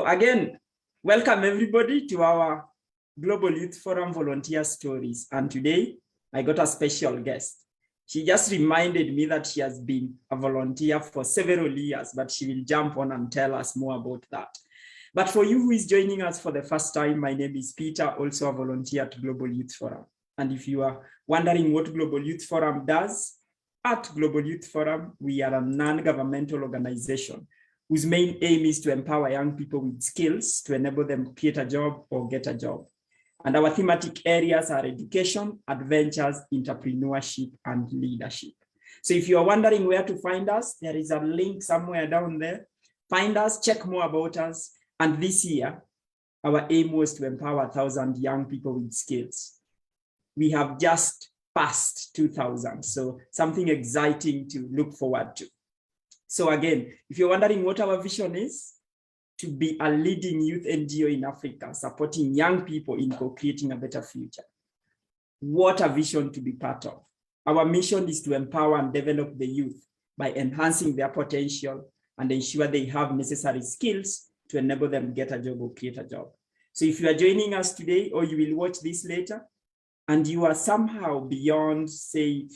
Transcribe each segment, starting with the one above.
again, welcome everybody to our Global Youth Forum Volunteer Stories. And today I got a special guest. She just reminded me that she has been a volunteer for several years, but she will jump on and tell us more about that. But for you who is joining us for the first time, my name is Peter, also a volunteer at Global Youth Forum. And if you are wondering what Global Youth Forum does, at Global Youth Forum, we are a non-governmental organization whose main aim is to empower young people with skills to enable them to create a job or get a job. And our thematic areas are education, adventures, entrepreneurship, and leadership. So if you are wondering where to find us, there is a link somewhere down there. Find us, check more about us. And this year, our aim was to empower 1,000 young people with skills. We have just passed 2,000, so something exciting to look forward to. So again, if you're wondering what our vision is, to be a leading youth NGO in Africa, supporting young people in co-creating a better future. What a vision to be part of. Our mission is to empower and develop the youth by enhancing their potential and ensure they have necessary skills to enable them to get a job or create a job. So if you are joining us today or you will watch this later, and you are somehow beyond, say,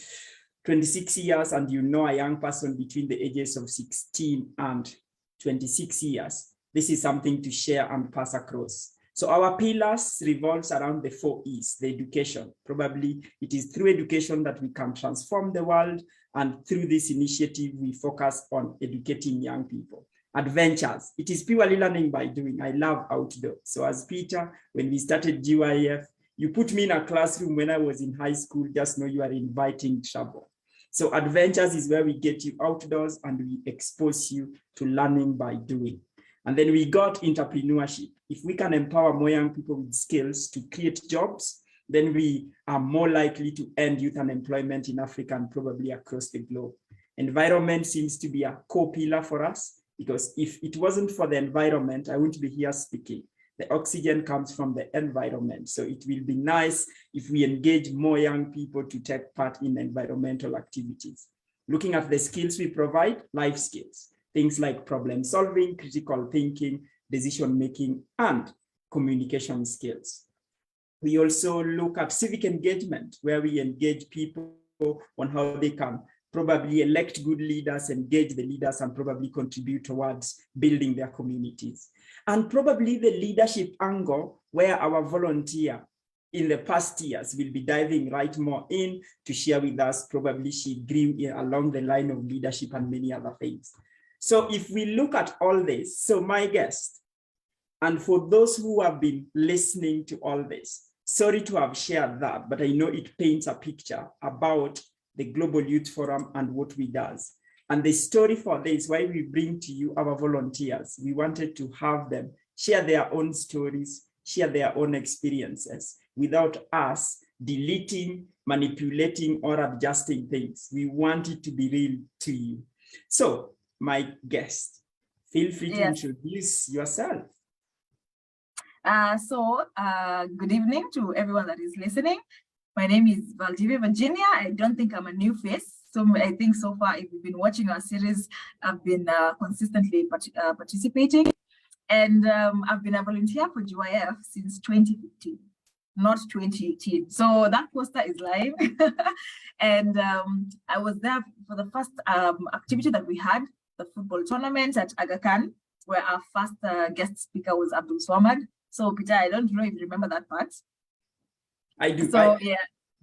26 years, and you know a young person between the ages of 16 and 26 years, this is something to share and pass across. So our pillars revolves around the 4 E's, the education. Probably it is through education that we can transform the world, and through this initiative, we focus on educating young people. Adventures, it is purely learning by doing. I love outdoor. So as Peter, when we started GYF, you put me in a classroom when I was in high school, just know you are inviting trouble. So adventures is where we get you outdoors and we expose you to learning by doing. And then we got entrepreneurship. If we can empower more young people with skills to create jobs, then we are more likely to end youth unemployment in Africa and probably across the globe. Environment seems to be a core pillar for us, because if it wasn't for the environment, I wouldn't be here speaking. The oxygen comes from the environment. So it will be nice if we engage more young people to take part in environmental activities. Looking at the skills we provide, life skills, things like problem solving, critical thinking, decision making, and communication skills. We also look at civic engagement, where we engage people on how they can probably elect good leaders, engage the leaders, and probably contribute towards building their communities. And probably the leadership angle, where our volunteer in the past years will be diving right more in to share with us. Probably she grew along the line of leadership and many other things. So if we look at all this, so my guest, and for those who have been listening to all this, sorry to have shared that, but I know it paints a picture about the Global Youth Forum and what we does. And the story for this, why we bring to you our volunteers, we wanted to have them share their own stories, share their own experiences without us deleting, manipulating, or adjusting things. We want it to be real to you. So my guest, feel free to introduce yourself. Good evening to everyone that is listening. My name is Valdivia, Virginia. I don't think I'm a new face. So I think so far, if you've been watching our series, I've been consistently participating. And I've been a volunteer for GYF since 2015, not 2018. So that poster is live. And I was there for the first activity that we had, the football tournament at Aga Khan, where our first guest speaker was Abdul Swamad. So Peter, I don't know if you remember that part. I do. So,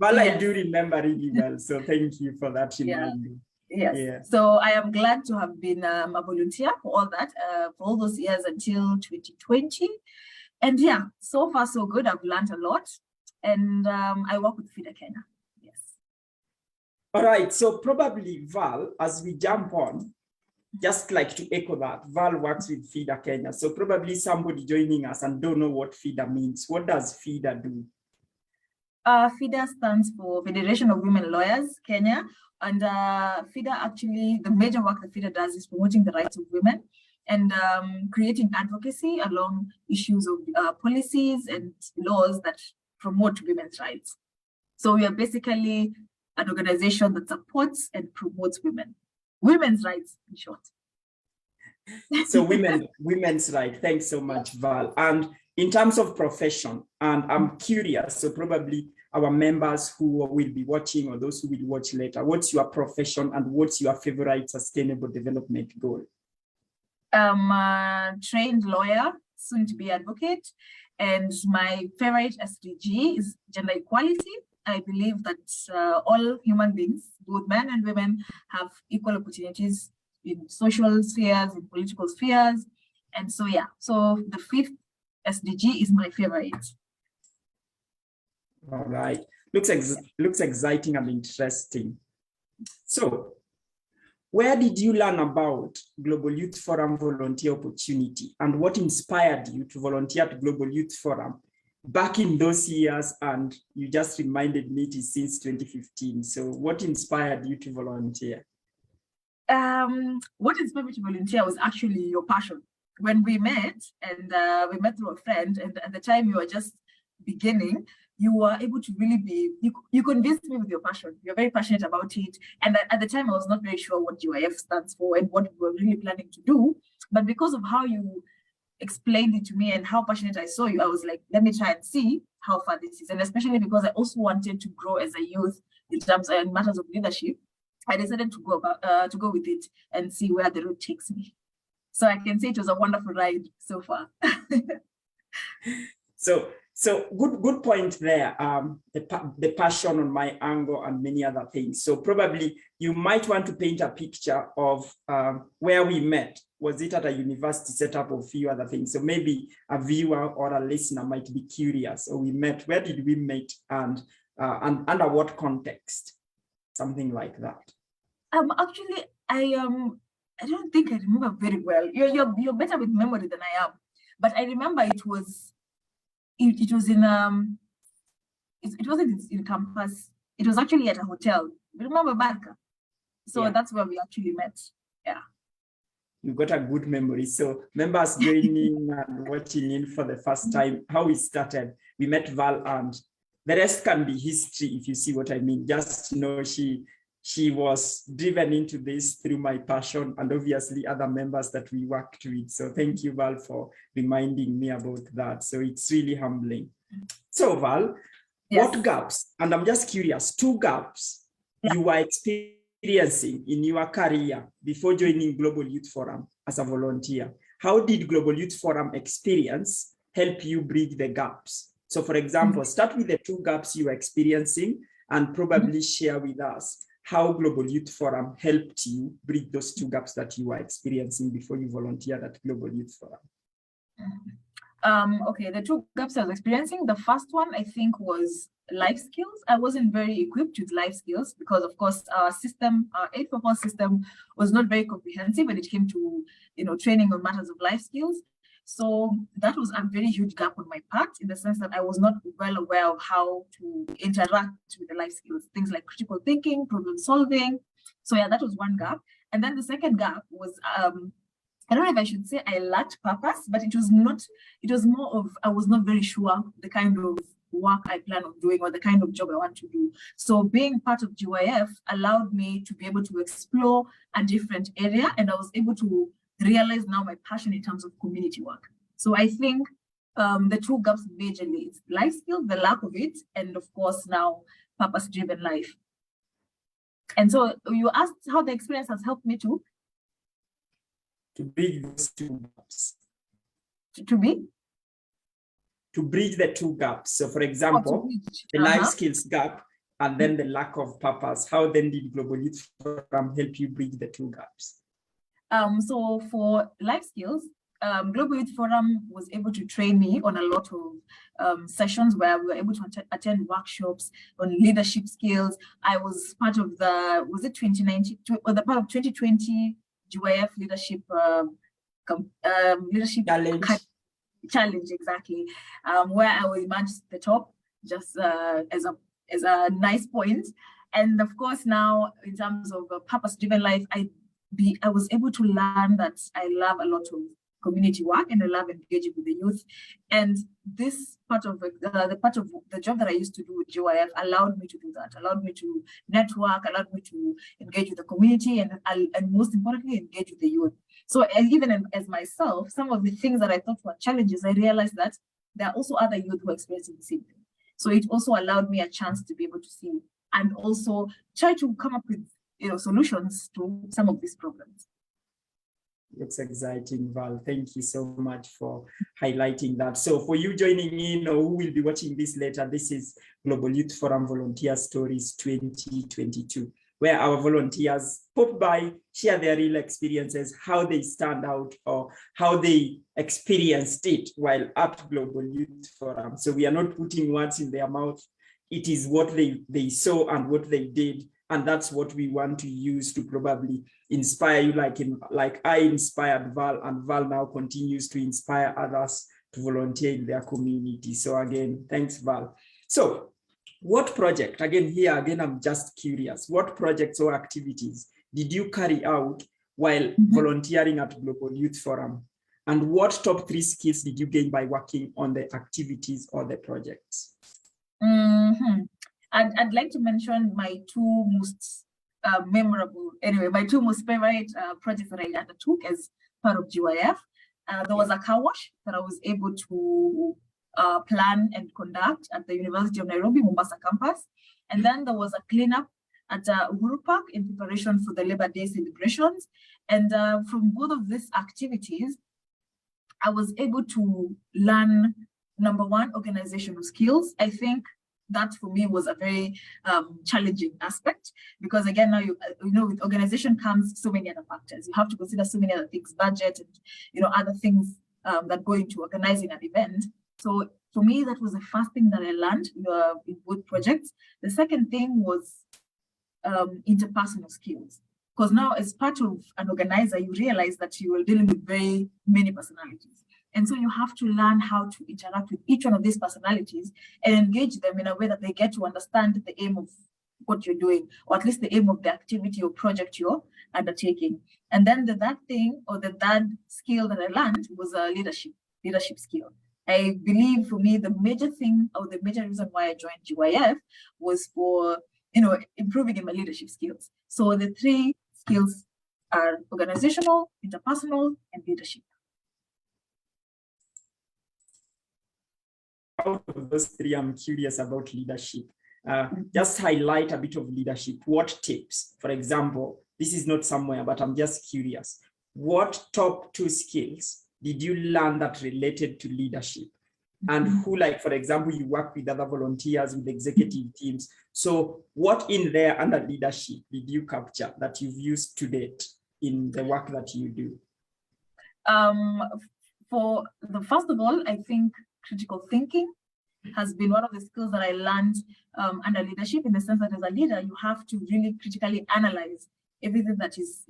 I do remember really well. So thank you for that reminder. Yes. Yeah. So I am glad to have been a volunteer for all that, for all those years until 2020. And yeah, so far so good. I've learned a lot. And I work with FIDA Kenya. Yes. All right. So probably Val, as we jump on, just like to echo that, Val works with FIDA Kenya. So probably somebody joining us and don't know what FIDA means. What does FIDA do? FIDA stands for Federation of Women Lawyers, Kenya. And FIDA actually, the major work that FIDA does is promoting the rights of women and creating advocacy along issues of policies and laws that promote women's rights. So we are basically an organization that supports and promotes women's rights, in short. So women's right. Thanks so much, Val. And in terms of profession, and I'm curious, so probably our members who will be watching or those who will watch later, what's your profession and what's your favorite sustainable development goal? I'm a trained lawyer, soon to be advocate, and my favorite SDG is gender equality. I believe that all human beings, both men and women, have equal opportunities in social spheres, in political spheres. And so, yeah, so the 5th SDG is my favorite. All right, looks exciting and interesting. So, where did you learn about Global Youth Forum volunteer opportunity, and what inspired you to volunteer at Global Youth Forum back in those years? And you just reminded me it is since 2015. So what inspired you to volunteer? What inspired me to volunteer was actually your passion. When we met, and we met through a friend, and at the time you were just beginning, you were able to really you convinced me with your passion. You're very passionate about it. And at the time, I was not very sure what GYF stands for and what we were really planning to do. But because of how you explained it to me and how passionate I saw you, I was like, let me try and see how far this is. And especially because I also wanted to grow as a youth in terms and matters of leadership, I decided to go with it and see where the road takes me. So I can say it was a wonderful ride so far. So good point there. The passion on my angle and many other things. So probably you might want to paint a picture of where we met. Was it at a university setup or a few other things? So maybe a viewer or a listener might be curious. So we met. Where did we meet, and under what context? Something like that. Actually, I don't think I remember very well. You're better with memory than I am, but I remember it was in it wasn't in campus. It was actually at a hotel. Remember Barca? So yeah, that's where we actually met. Yeah. You got a good memory. So members joining and watching in for the first time, how we started, we met Val, and the rest can be history, if you see what I mean. Just know she was driven into this through my passion and obviously other members that we worked with. So thank you, Val, for reminding me about that. So it's really humbling. So Val, yes, what gaps, and I'm just curious, 2 gaps you were experiencing in your career before joining Global Youth Forum as a volunteer? How did Global Youth Forum experience help you bridge the gaps? So for example, start with the 2 gaps you were experiencing and probably share with us how Global Youth Forum helped you bridge those 2 gaps that you were experiencing before you volunteered at Global Youth Forum. Okay, the 2 gaps I was experiencing, the first one I think was life skills. I wasn't very equipped with life skills because, of course, our system, our 844 system was not very comprehensive when it came to, training on matters of life skills. So that was a very huge gap on my part, in the sense that I was not well aware of how to interact with the life skills, things like critical thinking, problem solving. So yeah, that was one gap. And then the second gap was, I don't know if I should say I lacked purpose, but it was more of, I was not very sure the kind of work I plan on doing or the kind of job I want to do. So being part of GYF allowed me to be able to explore a different area, and I was able to realize now my passion in terms of community work. So I think the 2 gaps majorly, it's life skills, the lack of it, and of course now purpose-driven life. And so you asked how the experience has helped me to bridge those 2 gaps. To bridge the 2 gaps. So for example, the life skills gap and then the lack of purpose. How then did Global Youth Forum help you bridge the 2 gaps? So for life skills, Global Youth Forum was able to train me on a lot of sessions where we were able to attend workshops on leadership skills. I was part of the, was it 2019, or the part of 2020 GYF leadership challenge, exactly, where I was emerged the top, just as a nice point. And of course, now in terms of purpose-driven life, I was able to learn that I love a lot of community work and I love engaging with the youth. And this part of the part of the job that I used to do with GYF allowed me to do that, allowed me to network, allowed me to engage with the community, and most importantly, engage with the youth. So even as myself, some of the things that I thought were challenges, I realized that there are also other youth who are experiencing the same thing. So it also allowed me a chance to be able to see and also try to come up with solutions to some of these problems. It's exciting, Val. Thank you so much for highlighting that. So for you joining in or who will be watching this later, this is Global Youth Forum Volunteer Stories 2022, where our volunteers pop by, share their real experiences, how they stand out or how they experienced it while at Global Youth Forum. So we are not putting words in their mouth. It is what they saw and what they did. And that's what we want to use to probably inspire you, like I inspired Val, and Val now continues to inspire others to volunteer in their community. So again, thanks, Val. So what project, again, I'm just curious, what projects or activities did you carry out while volunteering at Global Youth Forum? And what top 3 skills did you gain by working on the activities or the projects? I'd like to mention my two most my two most favorite projects that I undertook as part of GYF. There was a car wash that I was able to plan and conduct at the University of Nairobi, Mombasa campus. And then there was a cleanup at Uhuru Park in preparation for the Labor Day celebrations. And from both of these activities, I was able to learn, number one, organizational skills. I think that for me was a very challenging aspect, because again, now with organization comes so many other factors. You have to consider so many other things, budget and other things that go into organizing an event. So for me, that was the first thing that I learned in both projects. The second thing was interpersonal skills, because now as part of an organizer, you realize that you are dealing with very many personalities. And so you have to learn how to interact with each one of these personalities and engage them in a way that they get to understand the aim of what you're doing, or at least the aim of the activity or project you're undertaking. And then the third skill that I learned was a leadership skill. I believe for me, the major thing or the major reason why I joined GYF was for improving in my leadership skills. So the 3 skills are organizational, interpersonal, and leadership. Out of those 3, I'm curious about leadership. Just highlight a bit of leadership. What tips, for example, this is not somewhere, but I'm just curious. What top 2 skills did you learn that related to leadership? And who, like, for example, you work with other volunteers, with executive teams. So what in there under leadership did you capture that you've used to date in the work that you do? First of all, I think critical thinking has been one of the skills that I learned under leadership, in the sense that as a leader, you have to really critically analyze everything that is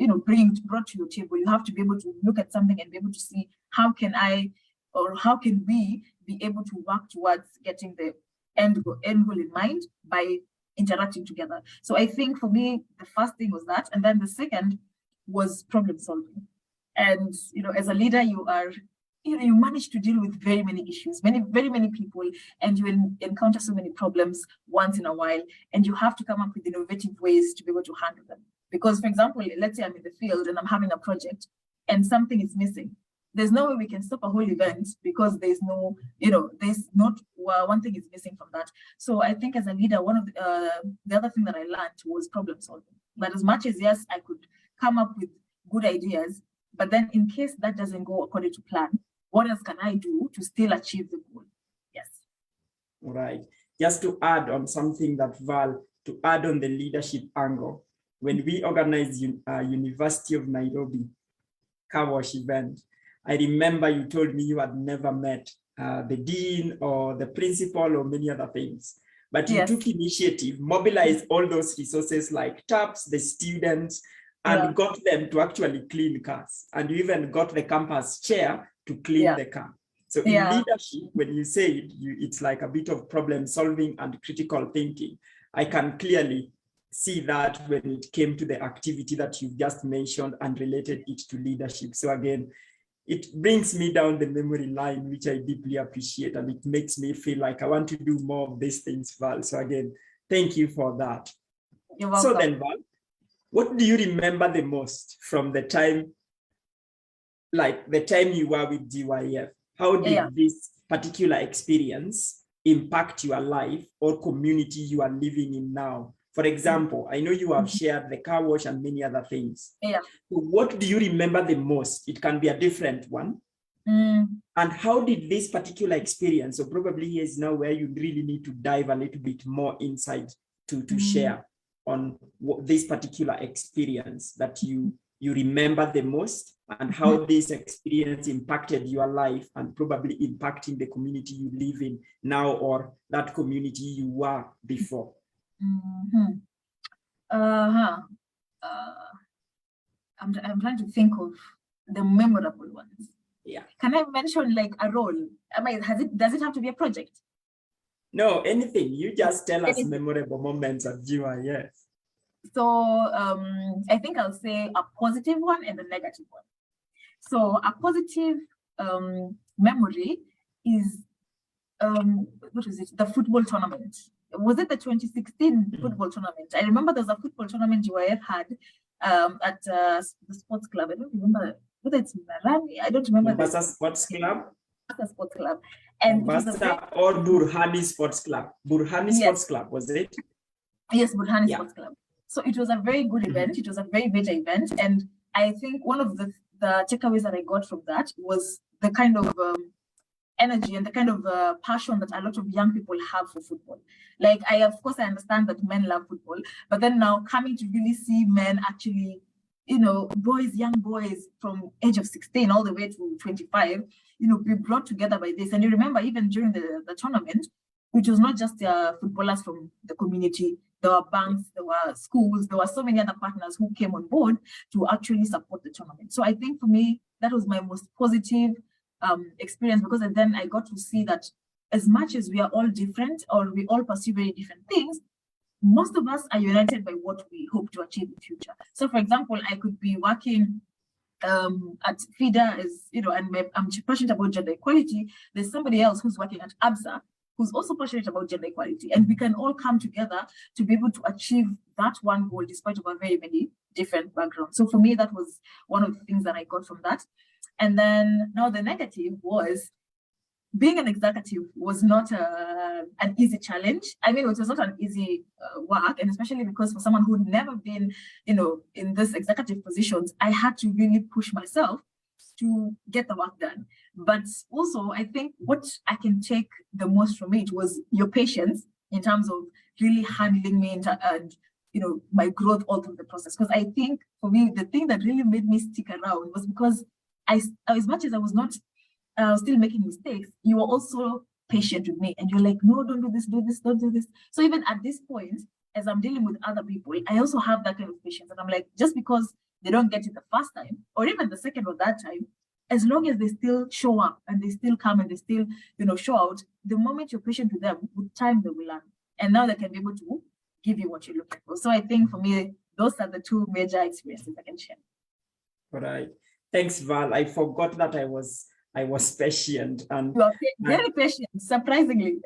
brought to your table. You have to be able to look at something and be able to see how can we be able to work towards getting the end goal in mind by interacting together. So I think for me, the first thing was that, and then the second was problem solving. And as a leader, you manage to deal with very many issues, very many people, and you encounter so many problems once in a while, and you have to come up with innovative ways to be able to handle them. Because, for example, let's say I'm in the field and I'm having a project and something is missing. There's no way we can stop a whole event because there's not one thing is missing from that. So I think as a leader, one of the other thing that I learned was problem solving. That as much as, yes, I could come up with good ideas, but then in case that doesn't go according to plan, what else can I do to still achieve the goal? Yes. All right. Just to add on something that Val, to add on the leadership angle, when we organized University of Nairobi car wash event, I remember you told me you had never met the dean or the principal or many other things, but you took initiative, mobilized all those resources like taps, the students, and got them to actually clean cars. And you even got the campus chair to clean the car. So in leadership, when you say it, it's like a bit of problem solving and critical thinking. I can clearly see that when it came to the activity that you've just mentioned and related it to leadership. So again, it brings me down the memory line, which I deeply appreciate, and it makes me feel like I want to do more of these things, Val. So again, thank you for that. You're welcome. So then, Val, what do you remember the most from the time like the time you were with GYF, how did this particular experience impact your life or community you are living in now? For example, I know you have shared the car wash and many other things. Yeah. So what do you remember the most? It can be a different one. And how did this particular experience, so probably is now where you really need to dive a little bit more inside to share on what this particular experience that you remember the most, and how this experience impacted your life and probably impacting the community you live in now or that community you were before. I'm trying to think of the memorable ones. Yeah. Can I mention like a role? Does it have to be a project? No, anything. You just tell us memorable moments at GYF. So I think I'll say a positive one and a negative one. So a positive memory is what was it? The football tournament. Was it the 2016 football tournament? I remember there was a football tournament GYF had at the sports club. I don't remember whether it's Marani. I don't remember. Mombasa Sports Club. Mombasa Sports Club. And Mombasa or Burhani Sports Club. Burhani Sports Club, was it? Yes, Burhani Sports Club. So it was a very good event. It was a very major event. And I think one of the takeaways that I got from that was the kind of energy and the kind of passion that a lot of young people have for football. Like, of course, I understand that men love football, but then now coming to really see men actually, young boys from age of 16 all the way to 25, be brought together by this. And you remember even during the tournament, which was not just footballers from the community, there were banks, there were schools, there were so many other partners who came on board to actually support the tournament. So I think for me, that was my most positive experience, because then I got to see that as much as we are all different or we all pursue very different things, most of us are united by what we hope to achieve in the future. So for example, I could be working at FIDA as, and I'm passionate about gender equality. There's somebody else who's working at ABSA who's also passionate about gender equality, and we can all come together to be able to achieve that one goal despite of our very many different backgrounds. So for me, that was one of the things that I got from that. And then now the negative was being an executive was not an easy challenge. I mean, it was not an easy work, and especially because for someone who'd never been, in this executive positions, I had to really push myself to get the work done. But also, I think what I can take the most from it was your patience in terms of really handling me and my growth all through the process. Because I think for me, the thing that really made me stick around was because as much as I was not still making mistakes, you were also patient with me, and you're like, no, don't do this, don't do this. So even at this point, as I'm dealing with other people, I also have that kind of patience. And I'm like, just because they don't get it the first time, or even the second or that time, as long as they still show up and they still come and they still, show out, the moment you're patient with them, with time they will learn. And now they can be able to give you what you're looking for. So I think for me, those are the two major experiences I can share. All right. Thanks, Val. I forgot that I was patient. And you are very patient, surprisingly.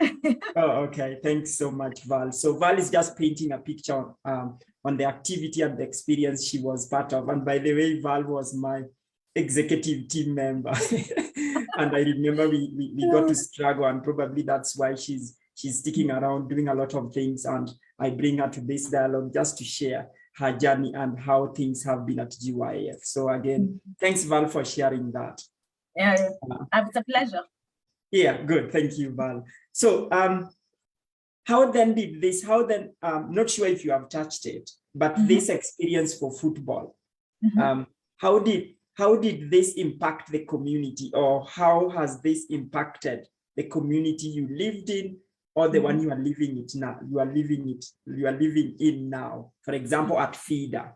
Oh, okay. Thanks so much, Val. So Val is just painting a picture on the activity and the experience she was part of. And by the way, Val was my executive team member. And I remember we got to struggle, and probably that's why she's sticking around doing a lot of things. And I bring her to this dialogue just to share her journey and how things have been at GYF. So again, thanks, Val, for sharing that. Yeah, it's a pleasure. Yeah, good. Thank you, Val. So not sure if you have touched it, but this experience for football, how did this impact the community, or how has this impacted the community you lived in, or the one you are living it now? You are living in now. For example, at FIDA,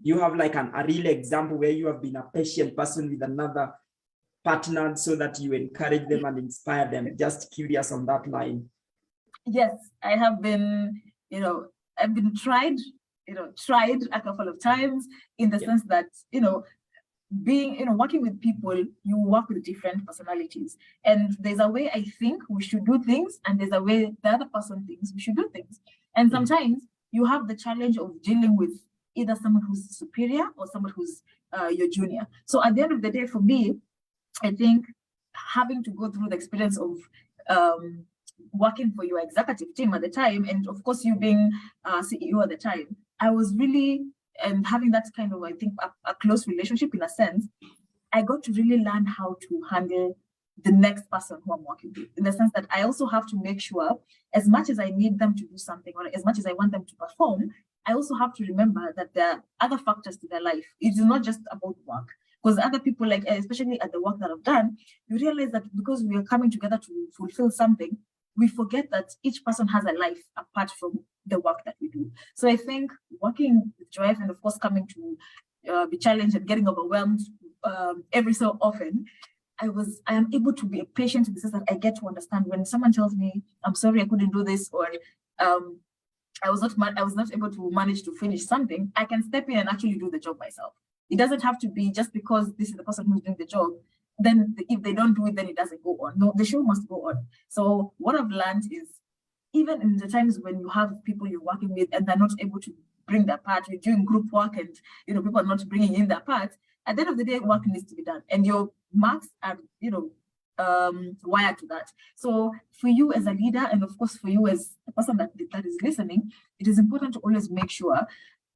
you have like a real example where you have been a patient person with another partner, so that you encourage them and inspire them. Just curious on that line. Yes, I have been, I've been tried a couple of times, in the sense that, working with people, you work with different personalities. And there's a way I think we should do things, and there's a way the other person thinks we should do things. And sometimes you have the challenge of dealing with either someone who's superior or someone who's your junior. So at the end of the day, for me, I think having to go through the experience of working for your executive team at the time, and of course you being CEO at the time, I was really, and having that kind of, I think, a close relationship in a sense, I got to really learn how to handle the next person who I'm working with, in the sense that I also have to make sure, as much as I need them to do something, or as much as I want them to perform, I also have to remember that there are other factors to their life. It is not just about work. Because other people, like, especially at the work that I've done, you realize that because we are coming together to fulfill something, we forget that each person has a life apart from the work that we do. So I think working with GYF, and of course coming to be challenged and getting overwhelmed every so often, I am able to be patient in the sense that I get to understand when someone tells me, I'm sorry, I couldn't do this, or I was not able to manage to finish something, I can step in and actually do the job myself. It doesn't have to be just because this is the person who's doing the job, then if they don't do it, then it doesn't go on. No, the show must go on. So what I've learned is, even in the times when you have people you're working with and they're not able to bring their part, you're doing group work and people are not bringing in their part, at the end of the day, work needs to be done. And your marks are, wired to that. So for you as a leader, and of course for you as a person that is listening, it is important to always make sure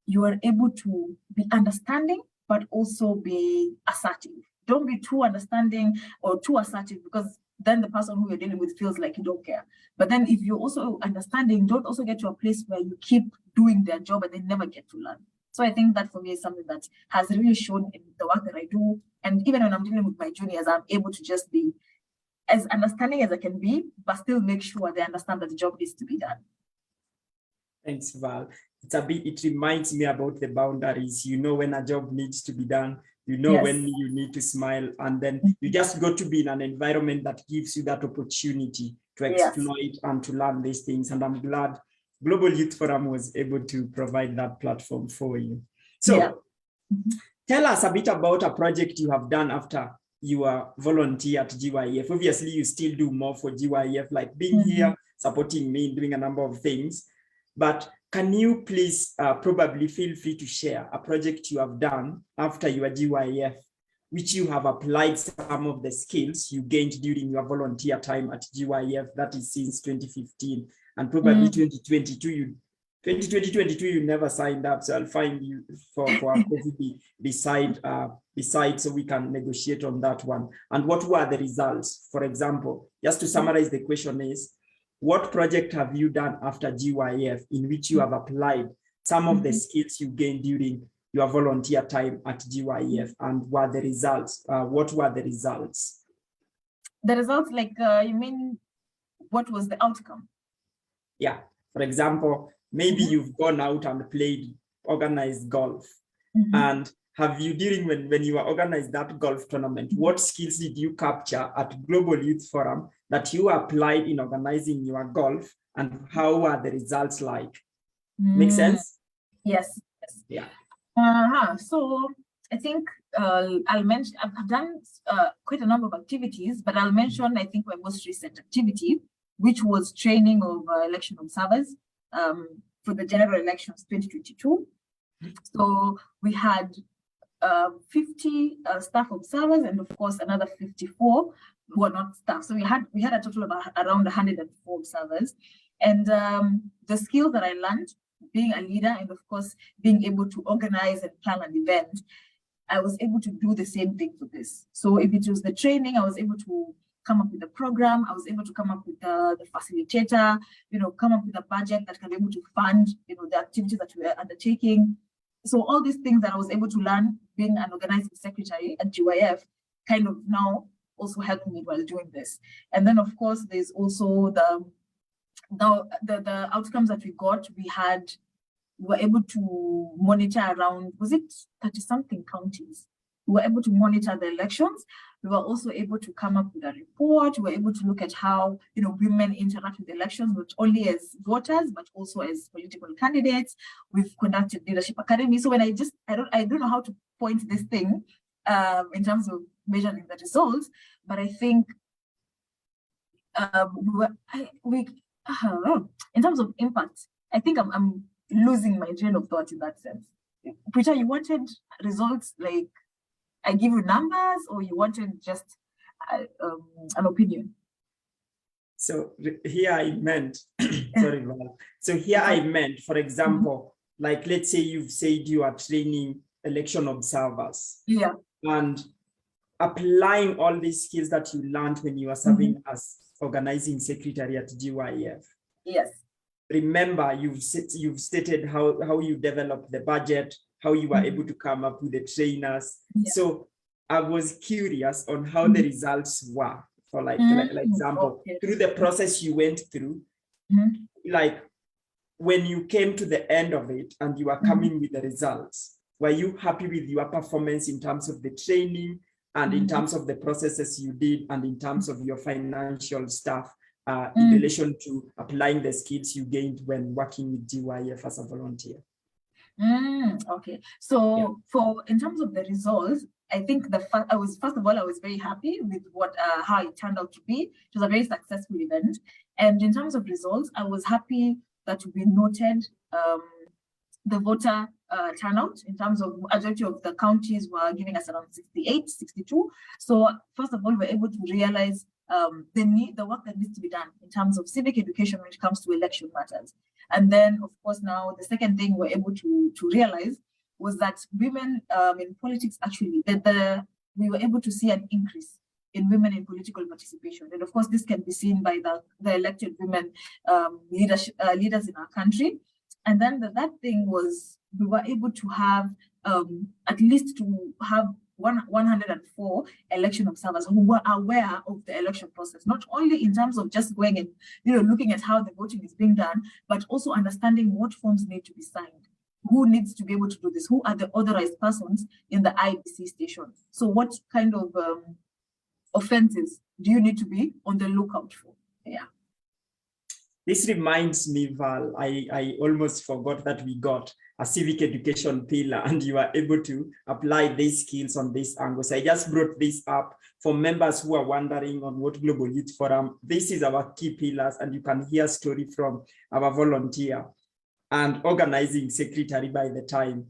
you are able to be understanding, but also be assertive. Don't be too understanding or too assertive, because then the person who you're dealing with feels like you don't care. But then if you're also understanding, don't also get to a place where you keep doing their job and they never get to learn. So I think that for me is something that has really shown in the work that I do. And even when I'm dealing with my juniors, I'm able to just be as understanding as I can be, but still make sure they understand that the job needs to be done. Thanks, Val. It reminds me about the boundaries. When a job needs to be done, yes, when you need to smile, and then you just got to be in an environment that gives you that opportunity to exploit, yes, and to learn these things. And I'm glad Global Youth Forum was able to provide that platform for you. So tell us a bit about a project you have done after you are volunteer at GYF. Obviously, you still do more for GYF, like being here, supporting me, doing a number of things. But can you please probably feel free to share a project you have done after your GYF, which you have applied some of the skills you gained during your volunteer time at GYF, that is since 2015, and probably 2022, you never signed up, so I'll find you for a coffee beside so we can negotiate on that one. And what were the results? For example, just to summarize, the question is, what project have you done after GYF in which you have applied some of the skills you gained during your volunteer time at GYF, and what were the results? The results, like, you mean, what was the outcome? Yeah, for example, maybe you've gone out and played organized golf, and have you, during when you organized that golf tournament, what skills did you capture at Global Youth Forum that you applied in organizing your golf, and how were the results like? Make sense? Yes. Yeah. So I think I'll mention, I've done quite a number of activities, but I'll mention, I think, my most recent activity, which was training of election observers for the general elections 2022. So we had 50 staff observers, and of course another 54 who were not staff. So we had a total of around 104 observers. And the skills that I learned, being a leader and of course being able to organize and plan an event, I was able to do the same thing for this. So if it was the training, I was able to come up with a program, I was able to come up with the facilitator, come up with a budget that can be able to fund, the activities that we are undertaking. So all these things that I was able to learn being an organizing secretary at GYF kind of now also helped me while doing this. And then of course, there's also the outcomes that we got. We were able to monitor around, was it 30-something counties? We were able to monitor the elections. We were also able to come up with a report. We were able to look at how women interact with elections, not only as voters, but also as political candidates. We've conducted leadership academy. So when I don't know how to point this thing in terms of measuring the results, but I think in terms of impact, I think I'm losing my train of thought in that sense. Peter, you wanted results like I give you numbers, or you wanted just an opinion? So here I meant, sorry, Val. So here I meant, for example, like let's say you've said you are training election observers. Yeah. And applying all these skills that you learned when you were serving as organizing secretary at GYF. Yes. Remember, you've stated how you developed the budget, how you were able to come up with the trainers. Yeah. So I was curious on how the results were. For like example, through the process you went through, like when you came to the end of it and you are coming with the results, were you happy with your performance in terms of the training and in terms of the processes you did and in terms of your financial stuff in relation to applying the skills you gained when working with GYF as a volunteer? Okay, so in terms of the results, I think first of all, I was very happy with how it turned out to be. It was a very successful event. And in terms of results, I was happy that we noted the voter turnout. In terms of majority of the counties were giving us around 68, 62. So first of all, we were able to realize the work that needs to be done in terms of civic education when it comes to election matters. And then, of course, now the second thing we're able to realize was that women in politics, actually, we were able to see an increase in women in political participation. And of course, this can be seen by the elected women leaders in our country. And then that thing was, we were able to have at least to have 104 election observers who were aware of the election process, not only in terms of just going and looking at how the voting is being done, but also understanding what forms need to be signed, who needs to be able to do this, who are the authorized persons in the IBC station. So what kind of offenses do you need to be on the lookout for? Yeah. This reminds me, Val, I almost forgot that we got a civic education pillar and you are able to apply these skills on this angle. So I just brought this up for members who are wondering on what Global Youth Forum. This is our key pillars, and you can hear a story from our volunteer and organizing secretary by the time.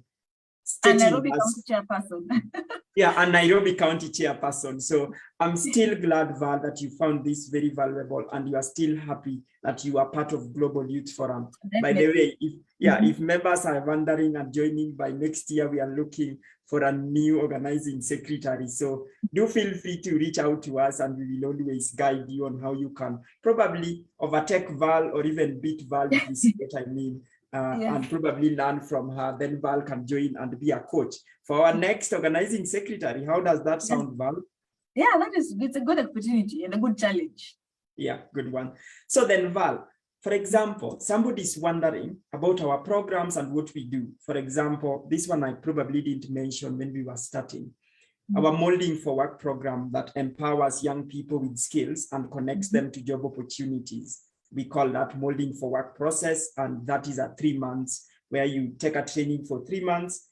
And Nairobi County chairperson. Yeah, and Nairobi County chairperson. So I'm still glad, Val, that you found this very valuable and you are still happy that you are part of Global Youth Forum. Definitely. By the way, if members are wondering and joining by next year, we are looking for a new organizing secretary. So do feel free to reach out to us and we will always guide you on how you can probably overtake Val or even beat Val, if you see what I mean. And probably learn from her, then Val can join and be a coach for our next organizing secretary. How does that sound, Val? Yeah, it's a good opportunity and a good challenge. Yeah, good one. So then, Val, for example, somebody's wondering about our programs and what we do. For example, this one I probably didn't mention when we were starting. Our Molding for Work program that empowers young people with skills and connects them to job opportunities. We call that Molding for Work process, and that is a 3 months where you take a training for 3 months,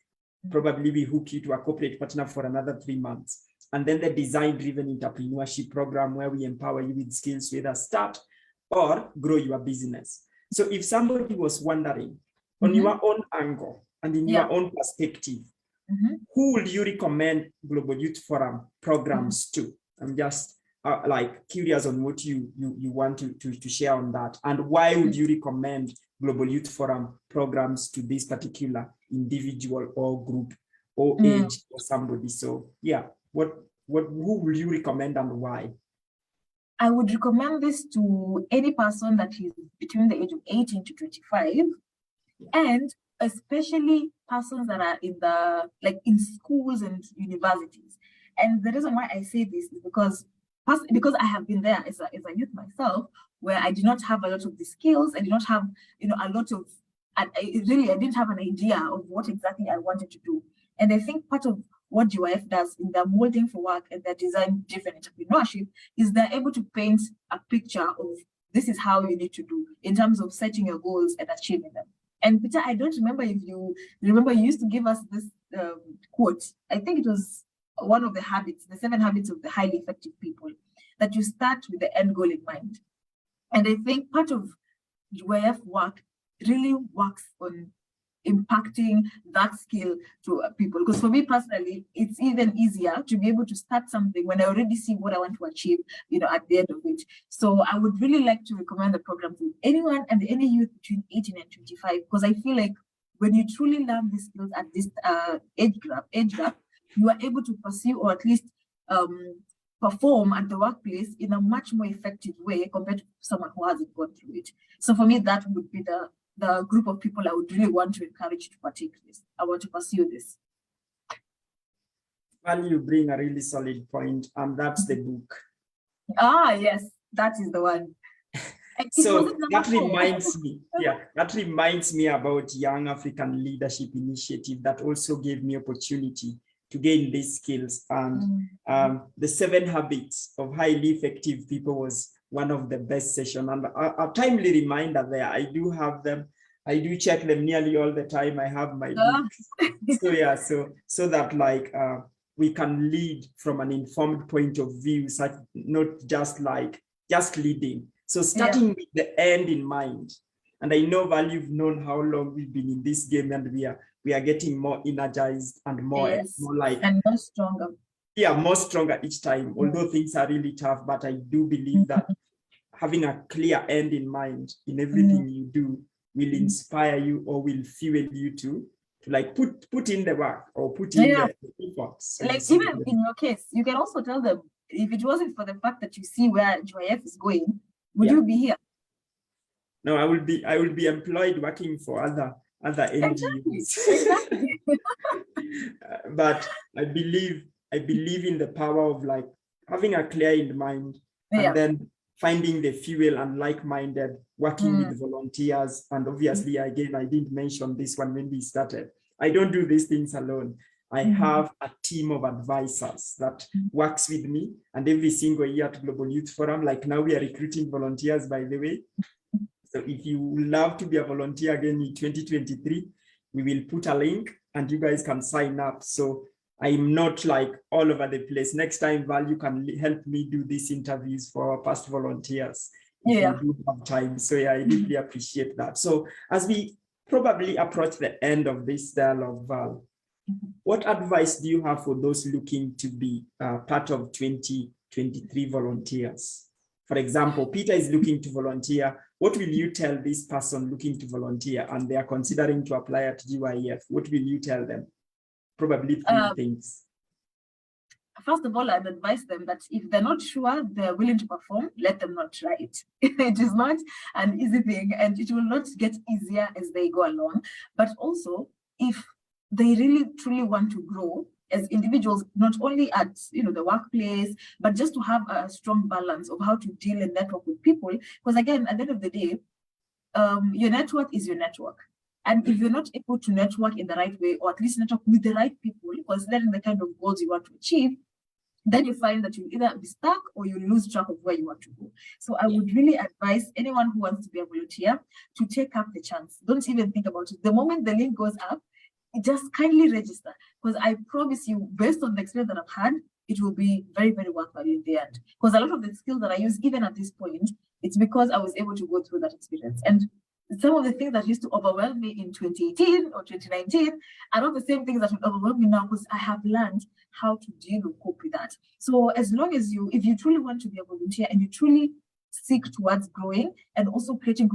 probably we hook you to a corporate partner for another 3 months. And then the design-driven entrepreneurship program where we empower you with skills to either start or grow your business. So if somebody was wondering on your own angle and in your own perspective, who would you recommend Global Youth Forum programs to? I'm just like curious on what you want to share on that, and why would you recommend Global Youth Forum programs to this particular individual or group or age or somebody? So yeah, who would you recommend and why? I would recommend this to any person that is between the age of 18 to 25, and especially persons that are in schools and universities. And the reason why I say this is because I have been there as a youth myself, where I did not have a lot of the skills. I did not have, a lot of, I didn't have an idea of what exactly I wanted to do. And I think part of what GYF does in their Molding for Work and their design-driven entrepreneurship is they're able to paint a picture of this is how you need to do in terms of setting your goals and achieving them. And Peter, I don't remember if you remember, you used to give us this quote. I think it was one of the habits, the 7 habits of the highly effective people, that you start with the end goal in mind. And I think part of GYF work really works on impacting that skill to people. Because for me personally, it's even easier to be able to start something when I already see what I want to achieve, at the end of it. So I would really like to recommend the program to anyone and any youth between 18 and 25, because I feel like when you truly learn these skills at this age gap, you are able to pursue or at least perform at the workplace in a much more effective way compared to someone who hasn't gone through it. So for me, that would be the group of people I would really want to encourage to partake in this. I want to pursue this. Well, you bring a really solid point, and that's the book. Ah, yes, that is the one. So that reminds me about Young African Leadership Initiative that also gave me opportunity to gain these skills. And the 7 habits of highly effective people was one of the best sessions. And a timely reminder there, I do have them. I do check them nearly all the time. I have my books. So yeah, so that like we can lead from an informed point of view, such not just leading. So starting with the end in mind. And I know, Val, you've known how long we've been in this game, and we are getting more energized and more like and more stronger. Yeah, more stronger each time, although things are really tough. But I do believe that having a clear end in mind in everything you do will inspire you or will fuel you to like put in the work or put in the efforts. Like even in your case, you can also tell them, if it wasn't for the fact that you see where GYF is going, would you be here? No, I will be employed working for other NGOs. Exactly. But I believe in the power of like having a clear in mind and then finding the fuel and like-minded, working with volunteers. And obviously, again, I didn't mention this one when we started. I don't do these things alone. I have a team of advisors that works with me, and every single year at Global Youth Forum, like now we are recruiting volunteers, by the way. So if you would love to be a volunteer again in 2023, we will put a link and you guys can sign up. So I'm not like all over the place. Next time, Val, you can help me do these interviews for our past volunteers if you do have time. So yeah, I deeply appreciate that. So as we probably approach the end of this dialogue, Val, what advice do you have for those looking to be part of 2023 volunteers? For example, Peter is looking to volunteer. What will you tell this person looking to volunteer and they are considering to apply at GYF? What will you tell them? Probably 3 things. First of all, I'd advise them that if they're not sure they're willing to perform, let them not try it. It is not an easy thing, and it will not get easier as they go along. But also, if they really truly want to grow as individuals, not only at the workplace, but just to have a strong balance of how to deal and network with people. Because again, at the end of the day, your network is your network. And if you're not able to network in the right way, or at least network with the right people, considering the kind of goals you want to achieve, then you find that you either be stuck or you lose track of where you want to go. So I would really advise anyone who wants to be a volunteer to take up the chance. Don't even think about it. The moment the link goes up, just kindly register, because I promise you, based on the experience that I've had, it will be very, very worthwhile in the end. Because a lot of the skills that I use, even at this point, it's because I was able to go through that experience. And some of the things that used to overwhelm me in 2018 or 2019 are not the same things that will overwhelm me now, because I have learned how to deal or cope with that. So as long as if you truly want to be a volunteer and you truly seek towards growing and also creating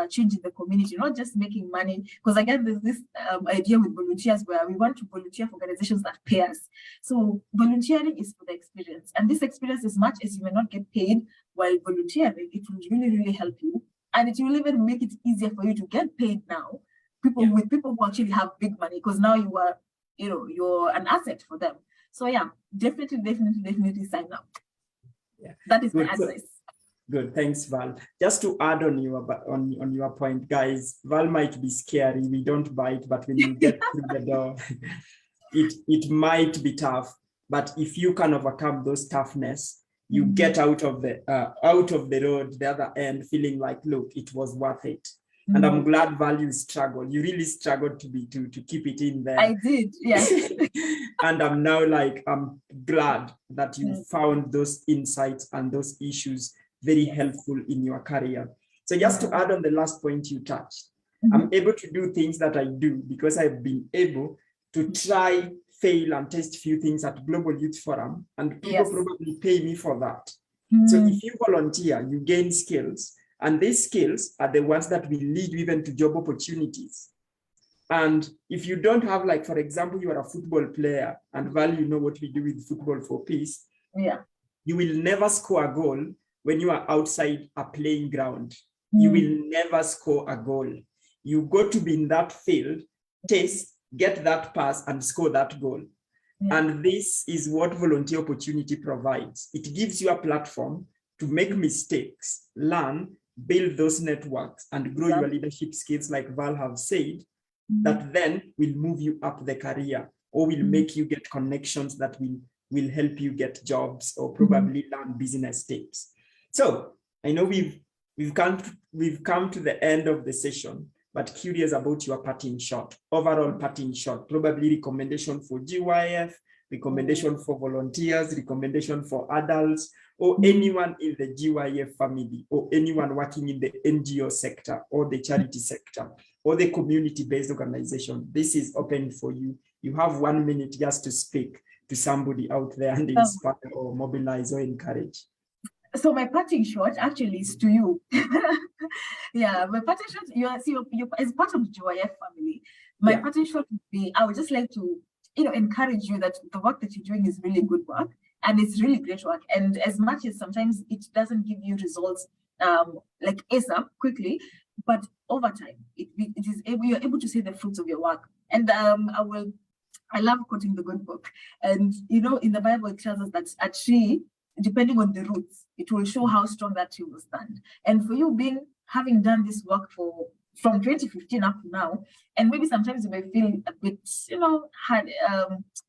change in the community, not just making money, because again, there's this idea with volunteers where we want to volunteer for organizations that pay us. So volunteering is for the experience, and this experience, as much as you may not get paid while volunteering, it will really, really help you. And it will even make it easier for you to get paid now, with people who actually have big money, because now you are, you're an asset for them. So yeah, definitely sign up. Yeah. That is my advice. Good, thanks, Val. Just to add on your point, guys, Val might be scary. We don't bite, but when you get through the door, it might be tough. But if you can overcome those toughness, you get out of the road, the other end, feeling like, look, it was worth it. And I'm glad Val, you struggled. You really struggled to keep it in there. I did, yes. And I'm now like, I'm glad that you found those insights and those issues very helpful in your career. So just to add on the last point you touched, I'm able to do things that I do because I've been able to try, fail, and test few things at Global Youth Forum, and people probably pay me for that. So if you volunteer, you gain skills, and these skills are the ones that will lead you even to job opportunities. And if you don't have, like, for example, you are a football player, and Val, you know what we do with Football for Peace. You will never score a goal when you are outside a playing ground. You will never score a goal. You got to be in that field, test, get that pass, and score that goal. And this is what volunteer opportunity provides. It gives you a platform to make mistakes, learn, build those networks, and grow your leadership skills, like Val have said, that then will move you up the career, or will make you get connections that will help you get jobs, or probably learn business tips. So I know we've come to the end of the session, but curious about your parting shot, overall parting shot, probably recommendation for GYF, recommendation for volunteers, recommendation for adults, or anyone in the GYF family, or anyone working in the NGO sector, or the charity sector, or the community-based organization. This is open for you. You have 1 minute just to speak to somebody out there and inspire or mobilize or encourage. So my parting shot actually is to you. My parting shot, you're as part of the GYF family. My parting shot would be, I would just like to, encourage you that the work that you're doing is really good work, and it's really great work. And as much as sometimes it doesn't give you results like ASAP, quickly, but over time, you're able to see the fruits of your work. And I love quoting the good book. And in the Bible, it tells us that a tree, depending on the roots, it will show how strong that tree will stand. And for you having done this work from 2015 up to now, and maybe sometimes you may feel a bit, hard,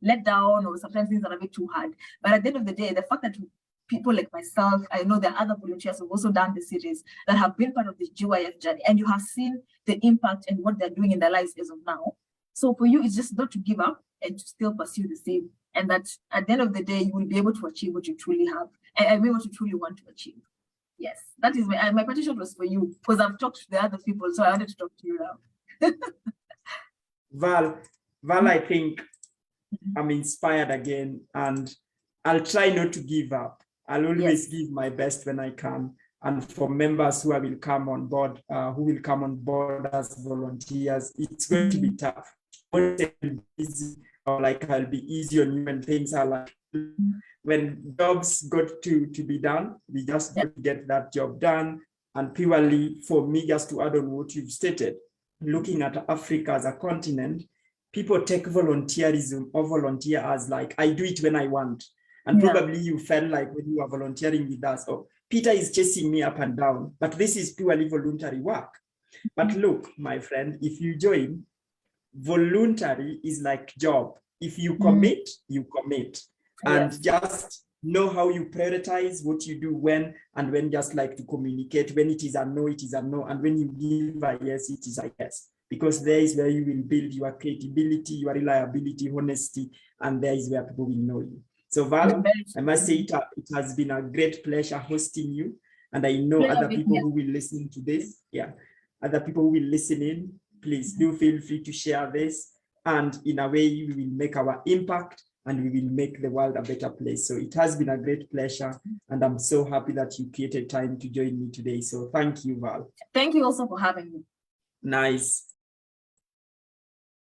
let down, or sometimes things are a bit too hard. But at the end of the day, the fact that people like myself, I know there are other volunteers who've also done the series that have been part of the GYF journey, and you have seen the impact and what they're doing in their lives as of now. So for you, it's just not to give up and to still pursue the same. And that at the end of the day, you will be able to achieve what you truly have and what you truly want to achieve. Yes, that is my petition was for you, because I've talked to the other people, so I wanted to talk to you now. Val, I think I'm inspired again, and I'll try not to give up. I'll always give my best when I can. And for members who will come on board, as volunteers, it's going to be tough. I'll be easy on you, and things are like, when jobs got to be done, we just got to get that job done. And purely for me, just to add on what you've stated, looking at Africa as a continent, people take volunteerism or volunteer as like, I do it when I want. And probably you felt like when you are volunteering with us, oh, Peter is chasing me up and down, but this is purely voluntary work. But look, my friend, if you join, voluntary is like job. If you commit, you commit. And just know how you prioritize what you do when, and when just like to communicate. When it is a no, it is a no. And when you give a yes, it is a yes. Because there is where you will build your credibility, your reliability, honesty, and there is where people will know you. So Val, I must say it has been a great pleasure hosting you. And I know other people who will listen to this. Other people who will listen in, please do feel free to share this. And in a way, we will make our impact, and we will make the world a better place. So it has been a great pleasure, and I'm so happy that you created time to join me today. So thank you, Val. Thank you also for having me. Nice.